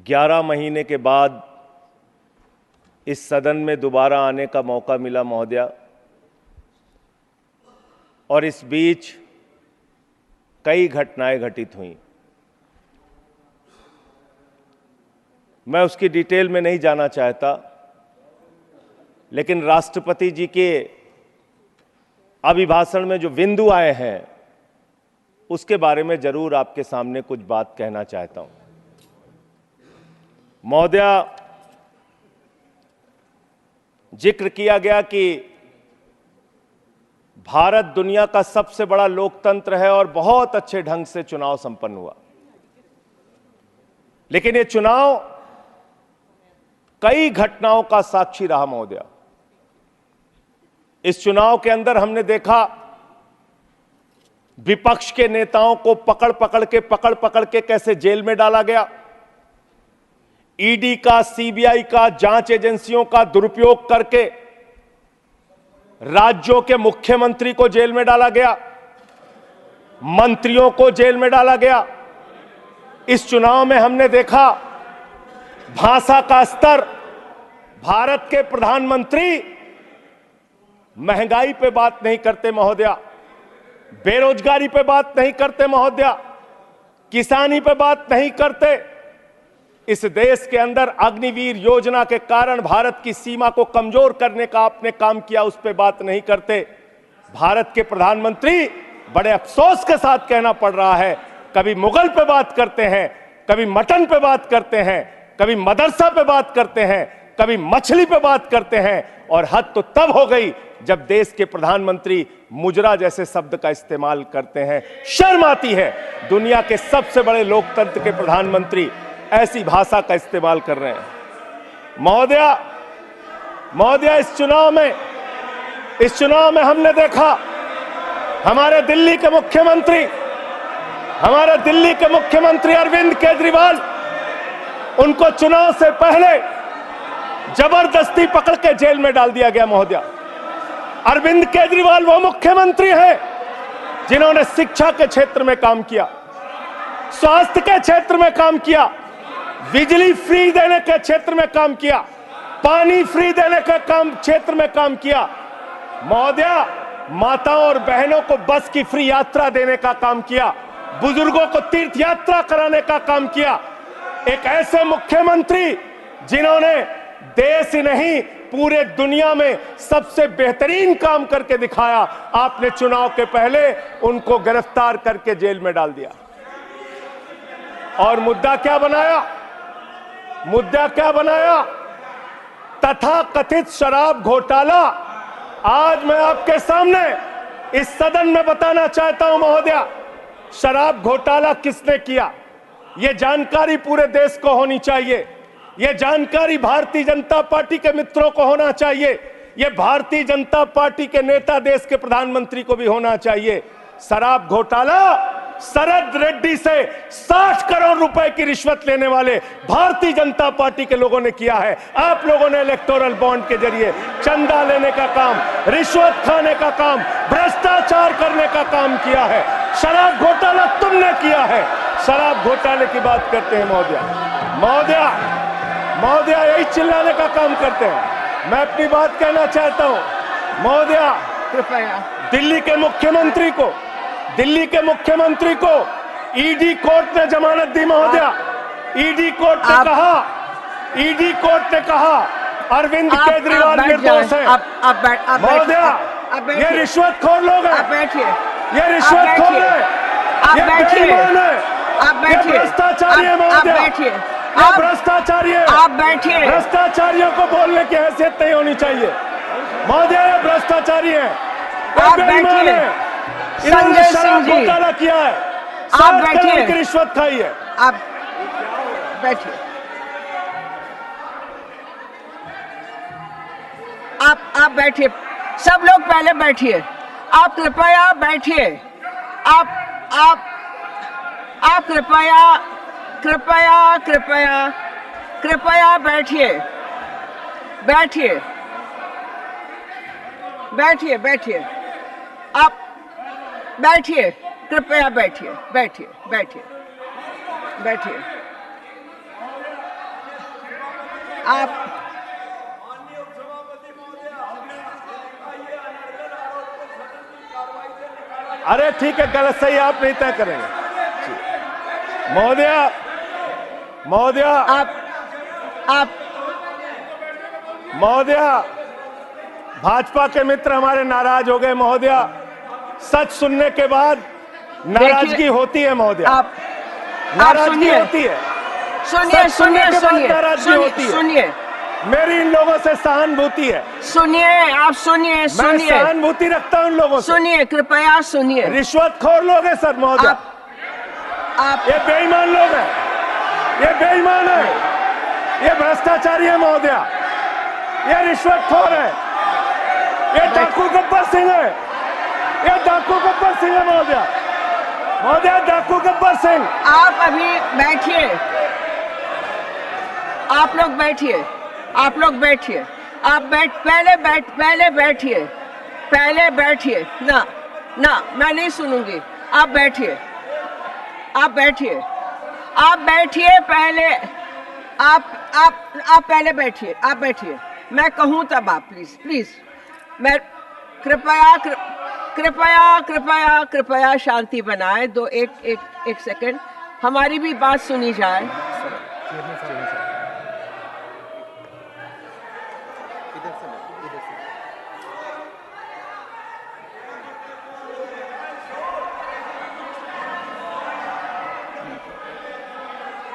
11 महीने के बाद इस सदन में दोबारा आने का मौका मिला महोदया, और इस बीच कई घटनाएं घटित हुई। मैं उसकी डिटेल में नहीं जाना चाहता, लेकिन राष्ट्रपति जी के अभिभाषण में जो बिंदु आए हैं उसके बारे में जरूर आपके सामने कुछ बात कहना चाहता हूं। महोदया, जिक्र किया गया कि भारत दुनिया का सबसे बड़ा लोकतंत्र है और बहुत अच्छे ढंग से चुनाव संपन्न हुआ, लेकिन ये चुनाव कई घटनाओं का साक्षी रहा महोदया। इस चुनाव के अंदर हमने देखा विपक्ष के नेताओं को पकड़ पकड़ के कैसे जेल में डाला गया। ईडी का, सीबीआई का, जांच एजेंसियों का दुरुपयोग करके राज्यों के मुख्यमंत्री को जेल में डाला गया, मंत्रियों को जेल में डाला गया। इस चुनाव में हमने देखा भाषा का स्तर, भारत के प्रधानमंत्री महंगाई पे बात नहीं करते महोदया, बेरोजगारी पे बात नहीं करते महोदया, किसानी पे बात नहीं करते। इस देश के अंदर अग्निवीर योजना के कारण भारत की सीमा को कमजोर करने का आपने काम किया, उस पे बात नहीं करते। भारत के प्रधानमंत्री, बड़े अफसोस के साथ कहना पड़ रहा है, कभी मुगल पे बात करते हैं, कभी मटन पे बात करते हैं, कभी मदरसा पे बात करते हैं, कभी मछली पे बात करते हैं, और हद तो तब हो गई जब देश के प्रधानमंत्री मुजरा जैसे शब्द का इस्तेमाल करते हैं। शर्म आती है, दुनिया के सबसे बड़े लोकतंत्र के प्रधानमंत्री ऐसी भाषा का इस्तेमाल कर रहे हैं। महोदया, इस चुनाव में हमने देखा हमारे दिल्ली के मुख्यमंत्री अरविंद केजरीवाल, उनको चुनाव से पहले जबरदस्ती पकड़ के जेल में डाल दिया गया महोदया। अरविंद केजरीवाल वो मुख्यमंत्री हैं जिन्होंने शिक्षा के क्षेत्र में काम किया, स्वास्थ्य के क्षेत्र में काम किया, बिजली फ्री देने के क्षेत्र में काम किया, पानी फ्री देने के क्षेत्र में काम किया महोदया। माताओं और बहनों को बस की फ्री यात्रा देने का काम किया, बुजुर्गों को तीर्थ यात्रा कराने का काम किया। एक ऐसे मुख्यमंत्री जिन्होंने देश ही नहीं पूरे दुनिया में सबसे बेहतरीन काम करके दिखाया, आपने चुनाव के पहले उनको गिरफ्तार करके जेल में डाल दिया। और मुद्दा क्या बनाया? तथाकथित शराब घोटाला। आज मैं आपके सामने इस सदन में बताना चाहता हूं महोदया, शराब घोटाला किसने किया, यह जानकारी पूरे देश को होनी चाहिए। यह जानकारी भारतीय जनता पार्टी के मित्रों को होना चाहिए, यह भारतीय जनता पार्टी के नेता, देश के प्रधानमंत्री को भी होना चाहिए। शराब घोटाला शरद रेड्डी से 60 करोड़ रुपए की रिश्वत लेने वाले भारतीय जनता पार्टी के लोगों ने किया है। आप लोगों ने इलेक्टोरल बॉन्ड के जरिए चंदा लेने का काम, रिश्वत खाने का काम, भ्रष्टाचार करने का काम किया है। शराब घोटाला तुमने किया है। शराब घोटाले की बात करते हैं महोदया, यही चिल्लाने का काम करते हैं। मैं अपनी बात कहना चाहता हूं महोदया, कृपया दिल्ली के मुख्यमंत्री को ईडी कोर्ट ने जमानत दी महोदया। ईडी कोर्ट ने कहा अरविंद केजरीवाल निर्दोष है। महोदया, ये रिश्वतखोर लोग हैं, ये रिश्वतखोर है, ये बेईमान है, ये भ्रष्टाचारी है महोदया, आप भ्रष्टाचारी हैं। आप बैठिए। भ्रष्टाचारियों को बोलने की हैसियत नहीं होनी चाहिए महोदया, ये भ्रष्टाचारी हैं, आप बैठिए। इन्होंने शराब घोटाला किया है, आप बैठिए, रिश्वत खाई है। आप बैठिए, आप बैठिए, सब लोग पहले बैठिए। आप कृपया बैठिए, आप कृपया बैठिए। आप बैठिए, कृपया बैठिए। आप अरे ठीक है, गलत सही आप नहीं तय करेंगे। महोदय, महोदय, आप महोदय, भाजपा के मित्र हमारे नाराज हो गए महोदय। सच सुनने के बाद नाराजगी होती है महोदय, आप नाराजगी सुनिए, होती है। सुनिए सच सुनने सुनिए के बाद सुनिए नाराजगी होती है। सुनिए मेरी इन लोगों से सहानुभूति है। सुनिए, आप सुनिए मैं सुनिए सहानुभूति रखता हूं इन लोगों से। सुनिए, कृपया सुनिए। रिश्वतखोर लोग हैं सर महोदय, आप ये बेईमान लोग हैं, ये बेईमान है, ये भ्रष्टाचारी है महोदय, ये रिश्वतखोर है, ये डाकू गब्बर सिंह है, ये डाकू गब्बर सिंह है महोदय, महोदय डाकू गब्बर सिंह। आप अभी बैठिए, आप लोग बैठिए, आप लोग बैठिए, आप पहले बैठिए, पहले बैठिए। ना ना, मैं नहीं सुनूंगी, आप बैठिए, आप बैठिए, आप बैठिए पहले, आप पहले बैठिए, आप बैठिए, मैं कहूं तब आप प्लीज प्लीज, मैं कृपया कृपया कृपया कृपया शांति बनाए दो, एक सेकंड, हमारी भी बात सुनी जाए।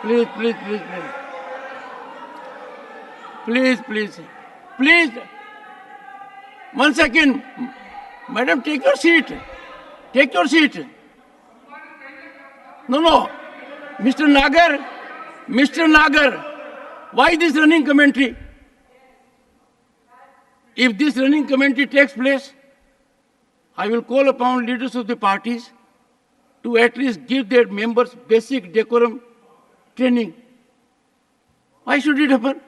Please, please, please, please, please, please, please. 1 second, madam, take your seat. Take your seat. No, Mr. Nagar, why this running commentary? If this running commentary takes place, I will call upon leaders of the parties to at least give their members basic decorum training. Why should it happen?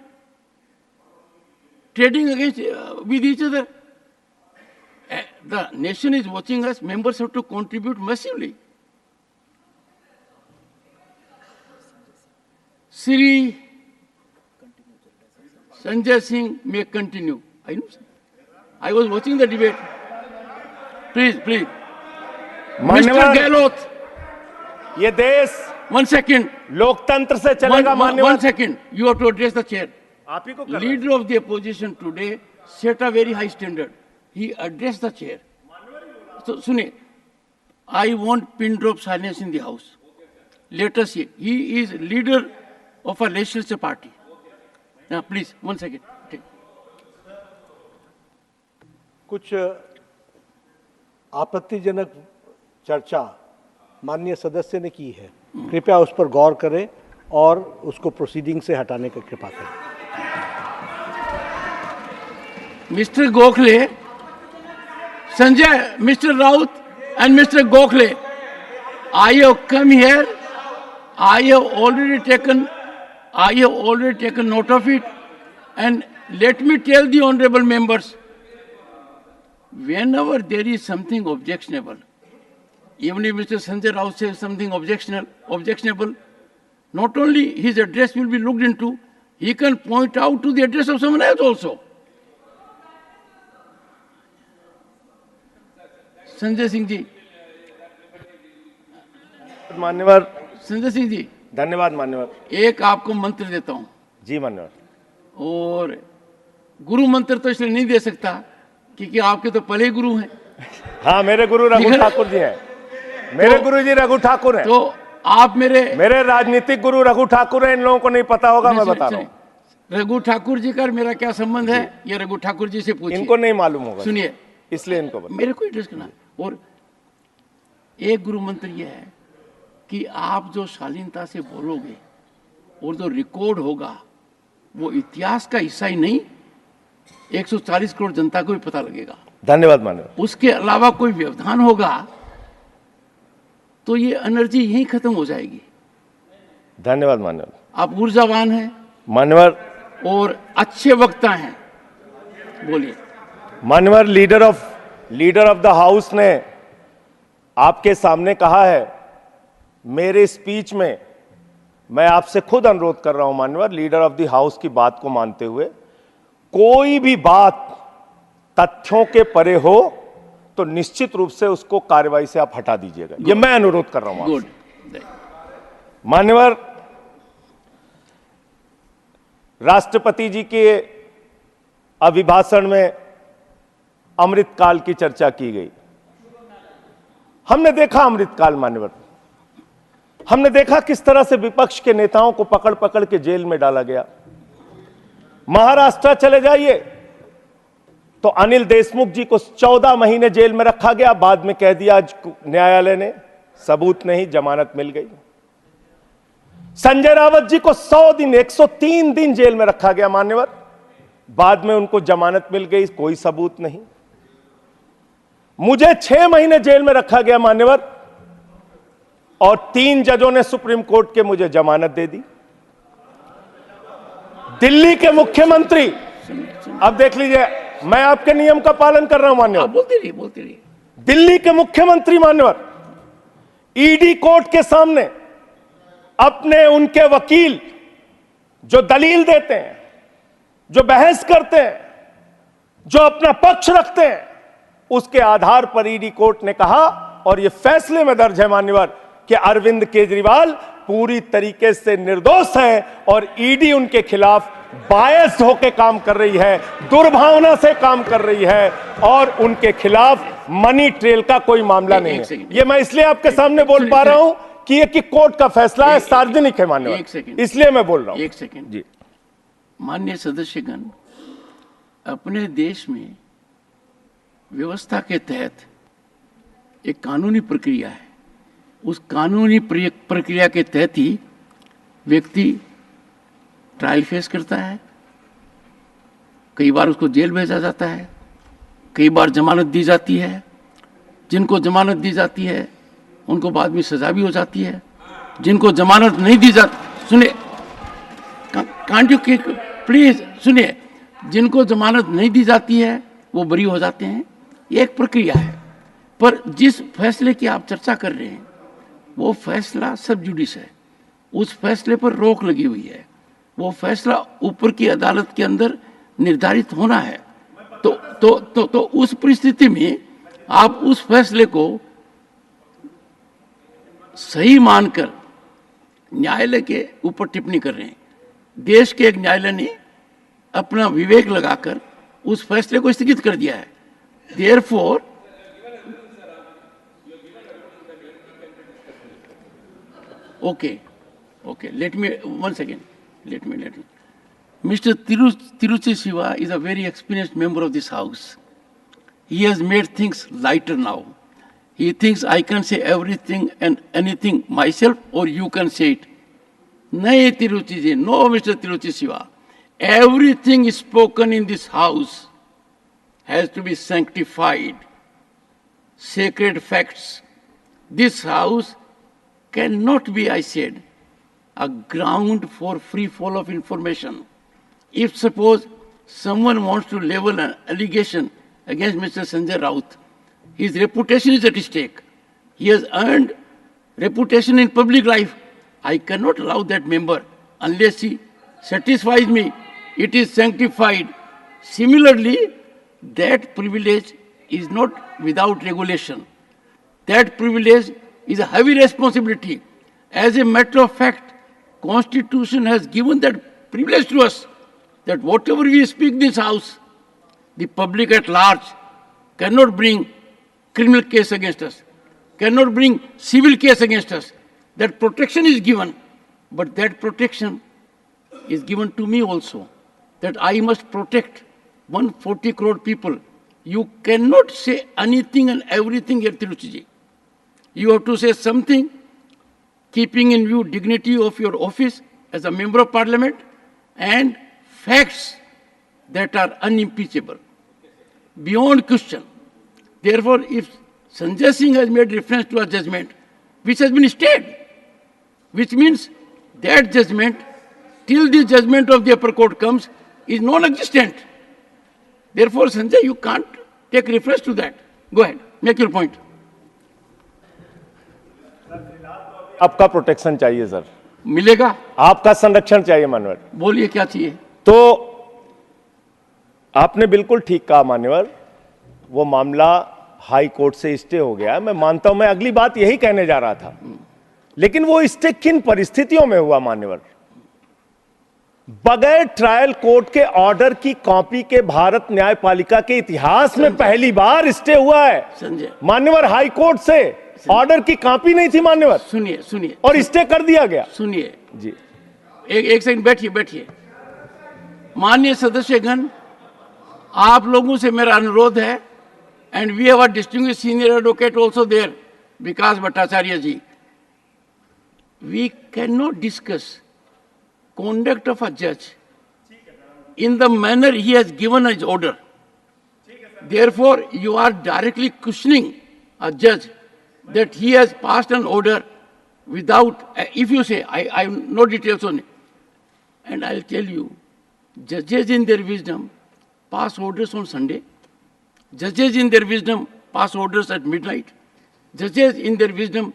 Trading against with each other. The nation is watching us. Members have to contribute massively. Sri Sanjay Singh may continue. I know. I was watching the debate. Please. Mr. Gehlot. ये देश 1 second. लोकतंत्र से चलेगा माननीय। 1 second. You have to address the chair. आप ही को करना है। Leader of the opposition today set a very high standard. He addressed the chair. So, Sune, I want pin drop silence in the house. Let us see. He is leader of a legislature party. Now, please, 1 second. Take. कुछ आपत्तिजनक चर्चा माननीय सदस्य ने की है, कृपया उस पर गौर करें और उसको प्रोसीडिंग से हटाने की कृपा करें। Mr. Gokhale, Sanjay, Mr. Raut and Mr. Gokhale, I have come here, I have already taken note of it, and let me tell the honorable members, whenever there is something objectionable, even if Mr. Sanjay Raut says something objectionable, not only his address will be looked into, he can point out to the address of someone else also. Sanjay Singh ji, मान्यवर संजय सिंह जी, धन्यवाद मान्यवर। एक आपको मंत्र देता हूं, जी मान्यवर। और गुरु मंत्र तो इसलिए नहीं दे सकता क्योंकि आपके तो पहले गुरु हैं। हाँ, मेरे गुरु रघु ठाकुर जी हैं। मेरे गुरु जी रघु ठाकुर हैं। तो आप मेरे राजनीतिक गुरु रघु ठाकुर हैं। इन लोगों को नहीं पता होगा, मैं बता रहा हूँ। रघु ठाकुर जी का मेरा क्या संबंध है, ये रघु ठाकुर जी से पूछिए। इनको नहीं मालूम होगा, सुनिए, इसलिए इनको बता। मेरे को एड्रेस करना। और एक गुरु मंत्र यह है कि आप जो शालीनता से बोलोगे और जो रिकॉर्ड होगा वो इतिहास का हिस्सा ही नहीं, 140 करोड़ जनता को भी पता लगेगा। धन्यवाद मान्यवर। उसके अलावा कोई व्यवधान होगा तो ये एनर्जी यहीं खत्म हो जाएगी। धन्यवाद मान्यवर। आप ऊर्जावान हैं मान्यवर, और अच्छे वक्ता हैं, बोलिए। मान्यवर, लीडर ऑफ द हाउस ने आपके सामने कहा है, मेरे स्पीच में मैं आपसे खुद अनुरोध कर रहा हूं मान्यवर, लीडर ऑफ द हाउस की बात को मानते हुए, कोई भी बात तथ्यों के परे हो तो निश्चित रूप से उसको कार्रवाई से आप हटा दीजिएगा। ये मैं अनुरोध कर रहा हूं गुड। आपसे। मान्यवर, राष्ट्रपति जी के अभिभाषण में अमृतकाल की चर्चा की गई। हमने देखा अमृतकाल मान्यवर, हमने देखा किस तरह से विपक्ष के नेताओं को पकड़ पकड़ के जेल में डाला गया। महाराष्ट्र चले जाइए तो अनिल देशमुख जी को 14 महीने जेल में रखा गया, बाद में कह दिया न्यायालय ने सबूत नहीं, जमानत मिल गई। संजय रावत जी को 100 दिन 103 दिन जेल में रखा गया मान्यवर, बाद में उनको जमानत मिल गई, कोई सबूत नहीं। मुझे 6 महीने जेल में रखा गया मान्यवर, और 3 जजों ने सुप्रीम कोर्ट के मुझे जमानत दे दी। दिल्ली के मुख्यमंत्री, अब देख लीजिए, मैं आपके नियम का पालन कर रहा हूं मान्यवर। बोलते रहिए। दिल्ली के मुख्यमंत्री मान्यवर ईडी कोर्ट के सामने अपने उनके वकील जो दलील देते हैं, जो बहस करते हैं, जो अपना पक्ष रखते हैं, उसके आधार पर ईडी कोर्ट ने कहा, और यह फैसले में दर्ज है मान्यवर, कि अरविंद केजरीवाल पूरी तरीके से निर्दोष हैं और ईडी उनके खिलाफ बायस होकर काम कर रही है, दुर्भावना से काम कर रही है, और उनके खिलाफ मनी ट्रेल का कोई मामला नहीं है। ये मैं इसलिए आपके सामने बोल पा रहा हूं कि ये कि कोर्ट का फैसला है, सार्वजनिक है मान्यवर, इसलिए मैं बोल रहा हूं। एक सेकंड जी। माननीय सदस्यगण, अपने देश में व्यवस्था के तहत एक कानूनी प्रक्रिया है। उस कानूनी प्रक्रिया के तहत ही व्यक्ति ट्रायल फेस करता है, कई बार उसको जेल भेजा जाता है, कई बार जमानत दी जाती है। जिनको जमानत दी जाती है उनको बाद में सजा भी हो जाती है। जिनको जमानत नहीं दी जाती, सुनिए, कांट यू प्लीज सुनिए, जिनको जमानत नहीं दी जाती है वो बरी हो जाते हैं। ये एक प्रक्रिया है। पर जिस फैसले की आप चर्चा कर रहे हैं वो फैसला सब जुडिस है, उस फैसले पर रोक लगी हुई है। वो फैसला ऊपर की अदालत के अंदर निर्धारित होना है। तो उस परिस्थिति में आप उस फैसले को सही मानकर न्यायालय के ऊपर टिप्पणी कर रहे हैं। देश के एक न्यायालय ने अपना विवेक लगाकर उस फैसले को स्थगित कर दिया है। Therefore Okay, let me, one second, let me. Mr. Tiruchi Siva is a very experienced member of this house. He has made things lighter now. He thinks I can say everything and anything myself, or you can say it. Nahi Tiruchi ji, no Mr. Tiruchi Siva. Everything is spoken in this house has to be sanctified. Sacred facts. This house cannot be, I said, a ground for free fall of information. If suppose someone wants to level an allegation against Mr. Sanjay Raut, his reputation is at stake. He has earned reputation in public life. I cannot allow that member unless he satisfies me it is sanctified. Similarly, that privilege is not without regulation. That privilege is a heavy responsibility. As a matter of fact, Constitution has given that privilege to us, that whatever we speak in this house, the public at large cannot bring criminal case against us, cannot bring civil case against us. That protection is given, but that protection is given to me also, that I must protect 140 crore people. You cannot say anything and everything here, Tiruchiji. You have to say something, keeping in view dignity of your office as a member of parliament and facts that are unimpeachable, beyond question. Therefore, if Sanjay Singh has made reference to a judgment which has been stayed, which means that judgment, till the judgment of the upper court comes, is non-existent. Therefore, Sanjay, you can't take reference to that. Go ahead, make your point. आपका protection चाहिए sir, मिलेगा? आपका संरक्षण चाहिए मान्यवर। बोलिए क्या चाहिए? तो आपने बिल्कुल ठीक कहा मान्यवर, वो मामला हाई कोर्ट से स्टे हो गया। मैं मानता हूं, मैं अगली बात यही कहने जा रहा था, लेकिन वो स्टे किन परिस्थितियों में हुआ मान्यवर? बगैर ट्रायल कोर्ट के ऑर्डर की कॉपी के भारत न्यायपालिका के इतिहास में पहली बार स्टे हुआ है संजय, मान्यवर। हाई कोर्ट से ऑर्डर की कॉपी नहीं थी मान्यवर, सुनिए सुनिए और स्टे कर दिया गया। सुनिए, जी एक सेकंड बैठिए बैठिए। माननीय सदस्यगण, आप लोगों से मेरा अनुरोध है, and we have a distinguished senior advocate also there, Vikas Bhattacharya ji, we can not discuss conduct of a judge in the manner he has given his order. Therefore, you are directly questioning a judge that he has passed an order without, if you say, I have no details on it. And I'll tell you, judges in their wisdom pass orders on Sunday. Judges in their wisdom pass orders at midnight. Judges in their wisdom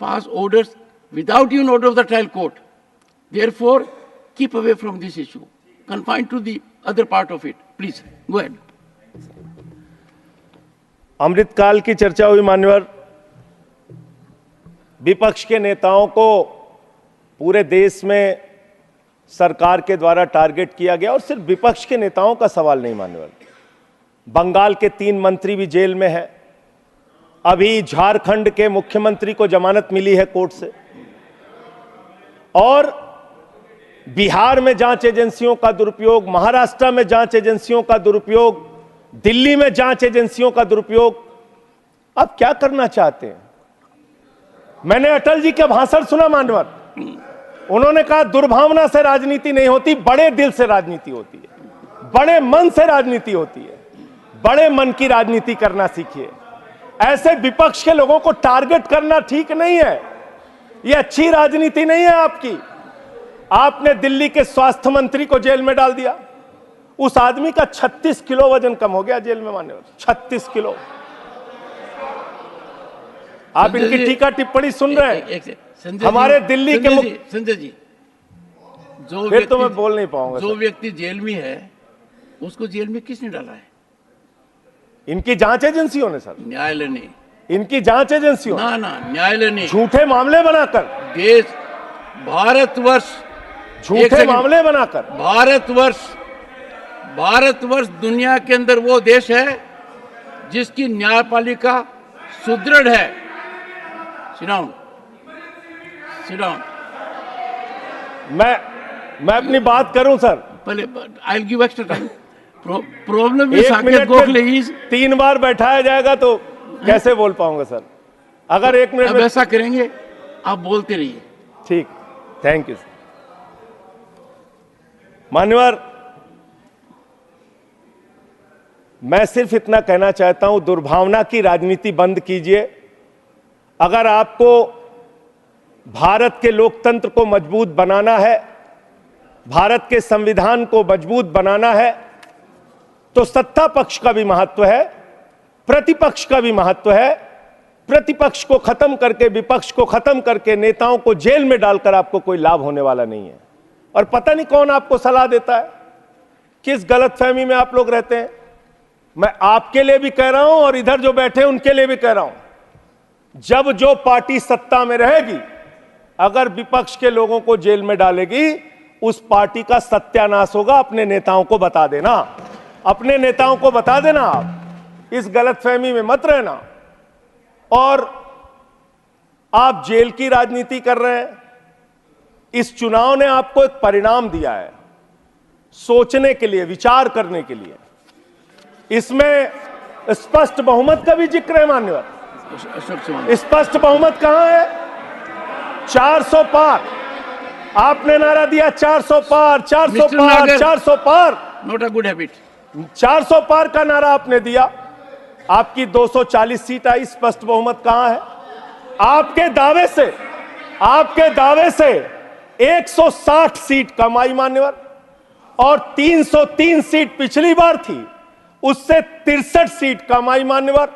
pass orders without even order of the trial court. Therefore, keep away from this issue. Confine to the other part of it. Please, go ahead. अमृतकाल की चर्चा हुई मान्यवर। विपक्ष के नेताओं को पूरे देश में सरकार के द्वारा टारगेट किया गया, और सिर्फ विपक्ष के नेताओं का सवाल नहीं मान्यवर। बंगाल के 3 मंत्री भी जेल में हैं। अभी झारखंड के मुख्यमंत्री को जमानत मिली है कोर्ट से, और बिहार में जांच एजेंसियों का दुरुपयोग, महाराष्ट्र में जांच एजेंसियों का दुरुपयोग, दिल्ली में जांच एजेंसियों का दुरुपयोग। अब क्या करना चाहते हैं? मैंने अटल जी का भाषण सुना मान्यवर, उन्होंने कहा दुर्भावना से राजनीति नहीं होती, बड़े दिल से राजनीति होती है, बड़े मन से राजनीति होती है, बड़े मन की राजनीति करना सीखिए। ऐसे विपक्ष के लोगों को टारगेट करना ठीक नहीं है, यह अच्छी राजनीति नहीं है आपकी। आपने दिल्ली के स्वास्थ्य मंत्री को जेल में डाल दिया, उस आदमी का 36 किलो वजन कम हो गया जेल में मान्यवर, 36 किलो। आप इनकी टीका टिप्पणी सुन रहे हैं? हमारे दिल्ली के संजय जी, जो फिर तो मैं बोल नहीं पाऊंगा। जो व्यक्ति जेल में है उसको जेल में किसने डाला है? इनकी जांच एजेंसियों ने सर, न्यायालय ने। इनकी जांच एजेंसियों ना ना, न्यायालय ने झूठे मामले बनाकर, देश, भारतवर्ष, झूठे मामले बनाकर, भारतवर्ष दुनिया के अंदर वो देश है जिसकी न्यायपालिका सुदृढ़ है। Sit down, sit down. मैं अपनी बात करूं सर, पहले I will give extra time. Problem एक मिनट में 3 बार बैठाया जाएगा तो कैसे बोल पाऊंगा सर? अगर 1 मिनट अब में ऐसा करेंगे, आप बोलते रहिए। ठीक, थैंक यू सर। मान्यवर, मैं सिर्फ इतना कहना चाहता हूं, दुर्भावना की राजनीति बंद कीजिए। अगर आपको भारत के लोकतंत्र को मजबूत बनाना है, भारत के संविधान को मजबूत बनाना है, तो सत्ता पक्ष का भी महत्व है, प्रतिपक्ष का भी महत्व है। प्रतिपक्ष को खत्म करके, विपक्ष को खत्म करके, नेताओं को जेल में डालकर आपको कोई लाभ होने वाला नहीं है। और पता नहीं कौन आपको सलाह देता है, किस गलतफहमी में आप लोग रहते हैं। मैं आपके लिए भी कह रहा हूं और इधर जो बैठे हैं उनके लिए भी कह रहा हूं, जब जो पार्टी सत्ता में रहेगी, अगर विपक्ष के लोगों को जेल में डालेगी, उस पार्टी का सत्यानाश होगा। अपने नेताओं को बता देना, अपने नेताओं को बता देना। आप इस गलतफहमी में मत रहना। और आप जेल की राजनीति कर रहे हैं। इस चुनाव ने आपको एक परिणाम दिया है, सोचने के लिए, विचार करने के लिए। इसमें स्पष्ट बहुमत का भी जिक्र है मान्यवर। स्पष्ट बहुमत कहां है? 400 पार। आपने नारा दिया 400 पार, 400 पार, 400 पार। Not a good habit. 400 पार का नारा आपने दिया, आपकी 240 सीट आई। स्पष्ट बहुमत कहां है? आपके दावे से 160 सीट कम आई मान्यवर, और 303 सीट पिछली बार थी, उससे 63 सीट कम आई मान्यवर,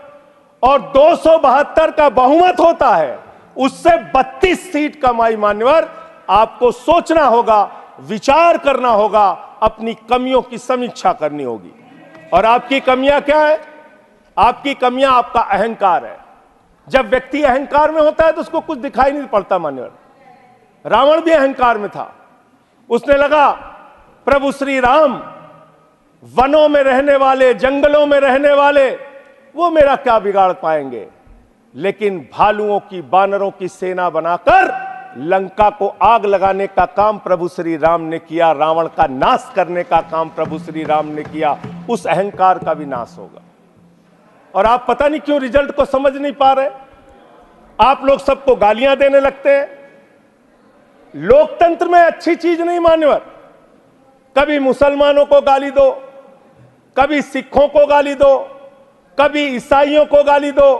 और 272 का बहुमत होता है, उससे 32 सीट कम आई मान्यवर। आपको सोचना होगा, विचार करना होगा, अपनी कमियों की समीक्षा करनी होगी। और आपकी कमियां क्या है? आपकी कमियां आपका अहंकार है। जब व्यक्ति अहंकार में होता है तो उसको कुछ दिखाई नहीं पड़ता। मान्यवर, रावण भी अहंकार में था। उसने लगा प्रभु श्री राम वनों में रहने वाले, जंगलों में रहने वाले, वो मेरा क्या बिगाड़ पाएंगे। लेकिन भालुओं की, बानरों की सेना बनाकर लंका को आग लगाने का काम प्रभु श्री राम ने किया, रावण का नाश करने का काम प्रभु श्री राम ने किया। उस अहंकार का भी नाश होगा। और आप पता नहीं क्यों रिजल्ट को समझ नहीं पा रहे। आप लोग सबको गालियां देने लगते हैं। लोकतंत्र में अच्छी चीज नहीं मान्यवर। कभी मुसलमानों को गाली दो, कभी सिखों को गाली दो, कभी ईसाइयों को गाली दो,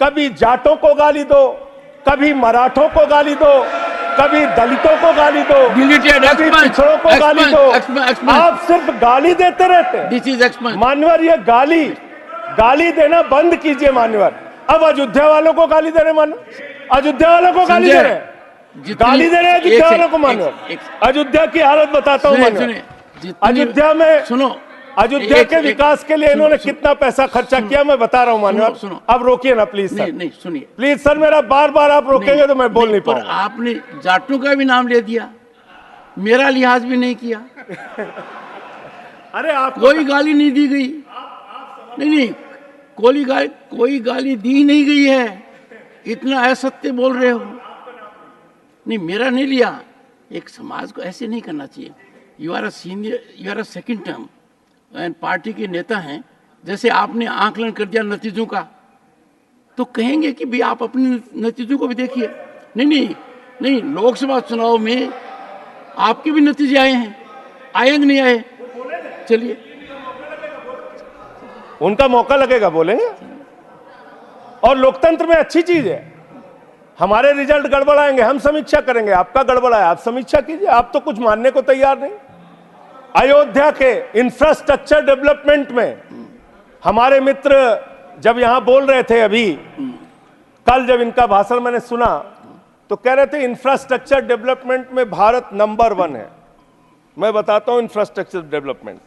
कभी जाटों को गाली दो, कभी मराठों को गाली दो, कभी दलितों को गाली दो, कभी पिछड़ों को गाली दो। आप सिर्फ गाली देते रहते। This is expense. मान्यवर, ये गाली देना बंद कीजिए मान्यवर। अब अयोध्या वालों को गाली दे रहे मान्यवर, अयोध्या वालों को गाली दे रहे, गाली दे रहे हैं अयोध्या वालों को मान्यवर। अयोध्या की हालत बताता हूं मान्यवर। अयोध्या में सुनो, अयोध्या के विकास के लिए इन्होंने कितना पैसा खर्चा किया मैं बता रहा हूं मान्यवर। अब रोकिए ना प्लीज सर। नहीं सुनिए प्लीज सर, मेरा बार बार आप रोकेंगे तो मैं बोल नहीं पाऊंगा। आपने जाटों का भी नाम ले दिया, मेरा लिहाज भी नहीं किया। अरे आप कोई गाली नहीं दी गई। नहीं, कोई गाली दी नहीं गई है। इतना असत्य बोल रहे हो। नहीं, मेरा नहीं लिया। एक समाज को ऐसे नहीं करना चाहिए। You are a senior, you are a second term and party के नेता हैं। जैसे आपने आकलन कर दिया नतीजों का, तो कहेंगे कि भाई आप अपने नतीजों को भी देखिए। नहीं, लोकसभा चुनाव में आपके भी नतीजे आए हैं, आए कि नहीं आए? चलिए, उनका मौका लगेगा, बोलेंगे। और लोकतंत्र में अच्छी चीज है। हमारे रिजल्ट गड़बड़ाएंगे, हम समीक्षा करेंगे। आपका गड़बड़ाया, आप समीक्षा कीजिए। आप तो कुछ मानने को तैयार नहीं। अयोध्या के इंफ्रास्ट्रक्चर डेवलपमेंट में हमारे मित्र जब यहां बोल रहे थे, अभी कल जब इनका भाषण मैंने सुना तो कह रहे थे इंफ्रास्ट्रक्चर डेवलपमेंट में भारत नंबर 1 है। मैं बताता हूं इंफ्रास्ट्रक्चर डेवलपमेंट